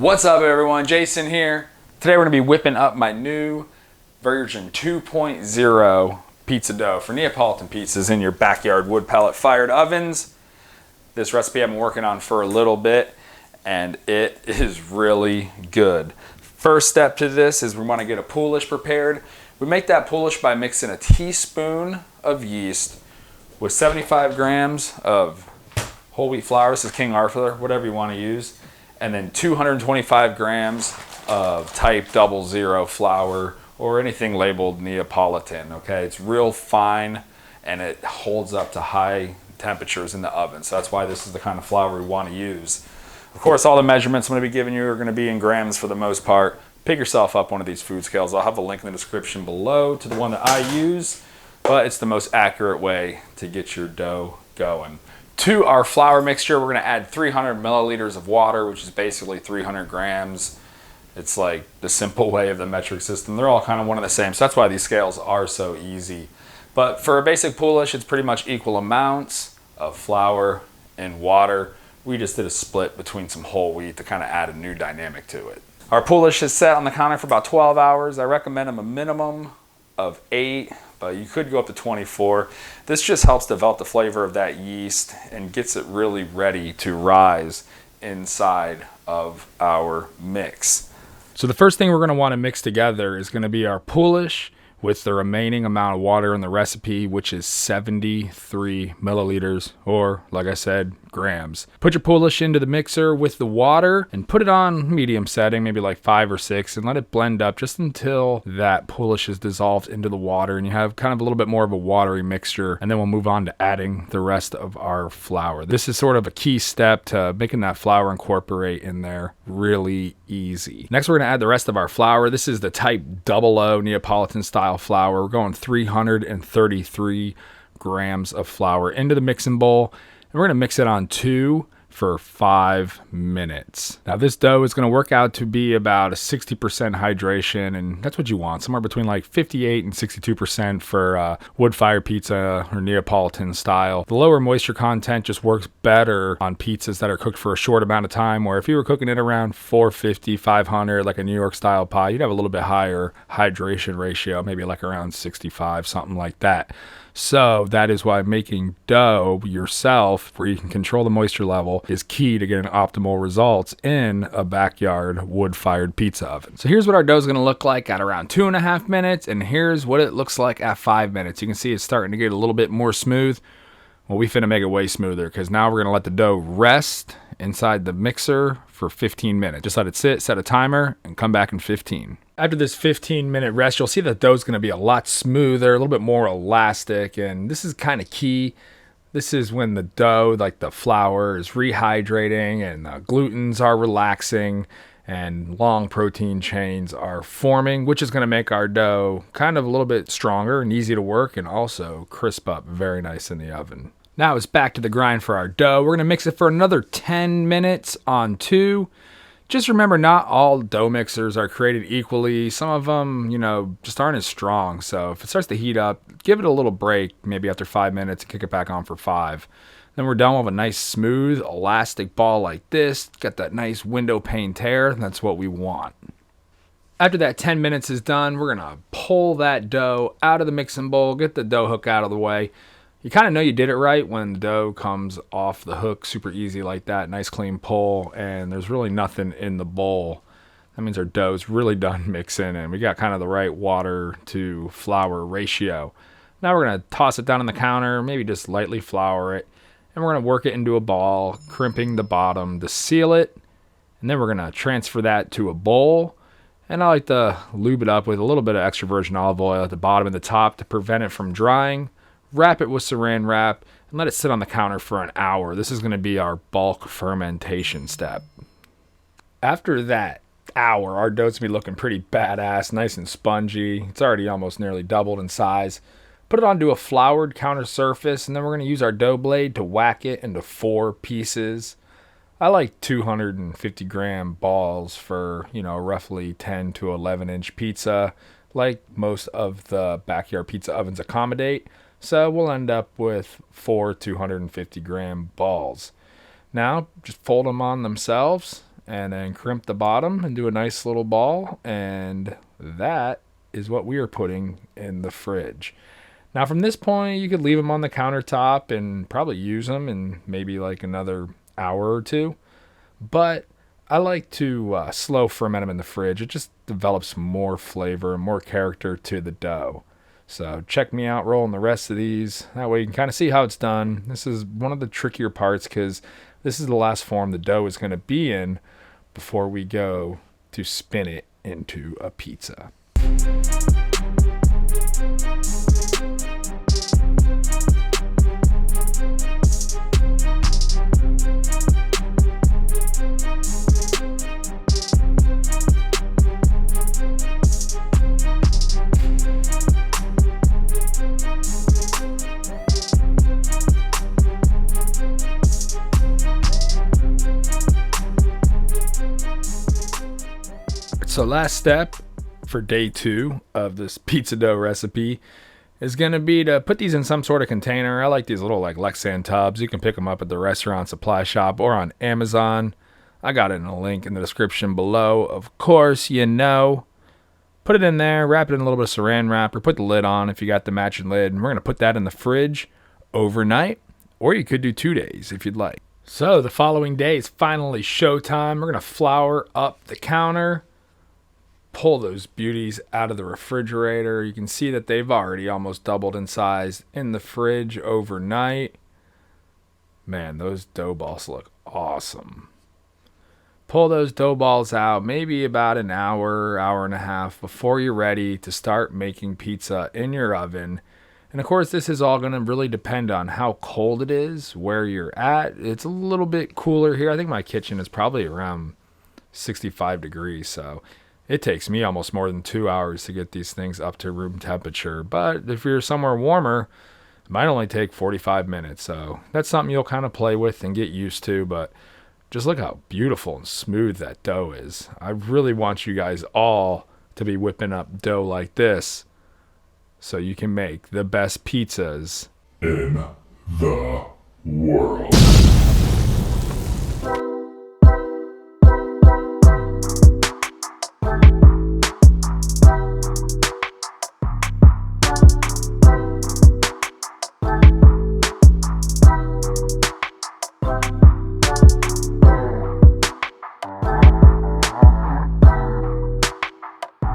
What's up everyone, Jason here. Today we're going to be whipping up my new version 2.0 pizza dough for Neapolitan pizzas in your backyard wood pellet fired ovens. This recipe I've been working on for a little bit and it is really good. First step to this is we want to get a Poolish prepared. We make that Poolish by mixing a teaspoon of yeast with 75 grams of whole wheat flour. This is King Arthur, whatever you want to use. And then 225 grams of type 00 flour or anything labeled Neapolitan, okay? It's real fine and it holds up to high temperatures in the oven. So that's why this is the kind of flour we want to use. Of course, all the measurements I'm going to be giving you are going to be in grams for the most part. Pick yourself up one of these food scales. I'll have a link in the description below to the one that I use, but it's the most accurate way to get your dough going. To our flour mixture, we're going to add 300 milliliters of water, which is basically 300 grams. It's like the simple way of the metric system. They're all kind of one and the same, so that's why these scales are so easy. But for a basic Poolish, it's pretty much equal amounts of flour and water. We just did a split between some whole wheat to kind of add a new dynamic to it. Our Poolish is set on the counter for about 12 hours. I recommend them a minimum of 8, but you could go up to 24. This just helps develop the flavor of that yeast and gets it really ready to rise inside of our mix. So the first thing we're going to want to mix together is going to be our Poolish with the remaining amount of water in the recipe, which is 73 milliliters, or like I said, grams. Put your Poolish into the mixer with the water and put it on medium setting, maybe like 5 or 6, and let it blend up just until that Poolish is dissolved into the water and you have kind of a little bit more of a watery mixture, and then we'll move on to adding the rest of our flour. This is sort of a key step to making that flour incorporate in there really easy. Next, we're going to add the rest of our flour. This is the type 00 Neapolitan style flour. We're going 333 grams of flour into the mixing bowl, and we're going to mix it on 2 for 5 minutes. Now this dough is going to work out to be about a 60% hydration, and that's what you want, somewhere between like 58 and 62% for wood-fired pizza or Neapolitan style. The lower moisture content just works better on pizzas that are cooked for a short amount of time, or if you were cooking it around 450, 500, like a New York style pie, you'd have a little bit higher hydration ratio, maybe like around 65, something like that. So that is why making dough yourself, where you can control the moisture level, is key to getting optimal results in a backyard wood-fired pizza oven. So here's what our dough is going to look like at around 2.5 minutes, and here's what it looks like at 5 minutes. You can see it's starting to get a little bit more smooth. Well, we finna make it way smoother because now we're going to let the dough rest inside the mixer for 15 minutes. Just let it sit, set a timer, and come back in 15. After this 15-minute rest, you'll see that dough's going to be a lot smoother, a little bit more elastic, and this is kind of key. This is when the dough, like the flour, is rehydrating and the glutens are relaxing and long protein chains are forming, which is going to make our dough kind of a little bit stronger and easy to work and also crisp up very nice in the oven. Now it's back to the grind for our dough. We're going to mix it for another 10 minutes on 2. Just remember, not all dough mixers are created equally. Some of them, just aren't as strong. So if it starts to heat up, give it a little break, maybe after 5 minutes, and kick it back on for 5. Then we're done with a nice smooth elastic ball like this. Got that nice window pane tear. That's what we want. After that 10 minutes is done, we're going to pull that dough out of the mixing bowl, get the dough hook out of the way. You kind of know you did it right when the dough comes off the hook super easy like that. Nice clean pull, and there's really nothing in the bowl. That means our dough's really done mixing, and we got kind of the right water to flour ratio. Now we're going to toss it down on the counter, maybe just lightly flour it, and we're going to work it into a ball, crimping the bottom to seal it. And then we're going to transfer that to a bowl, and I like to lube it up with a little bit of extra virgin olive oil at the bottom and the top to prevent it from drying. Wrap it with saran wrap and let it sit on the counter for an hour. This is going to be our bulk fermentation step. After that hour, our dough's going to be looking pretty badass, nice and spongy. It's already almost nearly doubled in size. Put it onto a floured counter surface, and then we're going to use our dough blade to whack it into 4 pieces. I like 250 gram balls for, roughly 10 to 11 inch pizza, like most of the backyard pizza ovens accommodate. So we'll end up with 4 250 gram balls. Now, just fold them on themselves and then crimp the bottom and do a nice little ball, and that is what we are putting in the fridge. Now from this point, you could leave them on the countertop and probably use them in maybe like another hour or two, but I like to slow ferment them in the fridge. It just develops more flavor and more character to the dough. So check me out rolling the rest of these. That way you can kind of see how it's done. This is one of the trickier parts because this is the last form the dough is going to be in before we go to spin it into a pizza. So last step for day 2 of this pizza dough recipe is going to be to put these in some sort of container. I like these little like Lexan tubs. You can pick them up at the restaurant supply shop or on Amazon. I got it in a link in the description below. Of course, you know. Put it in there, wrap it in a little bit of saran wrap, or put the lid on if you got the matching lid. And we're going to put that in the fridge overnight, or you could do 2 days if you'd like. So the following day is finally showtime. We're going to flour up the counter. Pull those beauties out of the refrigerator. You can see that they've already almost doubled in size in the fridge overnight. Man, those dough balls look awesome. Pull those dough balls out maybe about an hour, hour and a half before you're ready to start making pizza in your oven. And of course, this is all going to really depend on how cold it is, where you're at. It's a little bit cooler here. I think my kitchen is probably around 65 degrees, so it takes me almost more than 2 hours to get these things up to room temperature. But if you're somewhere warmer, it might only take 45 minutes. So that's something you'll kind of play with and get used to. But just look how beautiful and smooth that dough is. I really want you guys all to be whipping up dough like this so you can make the best pizzas in the world.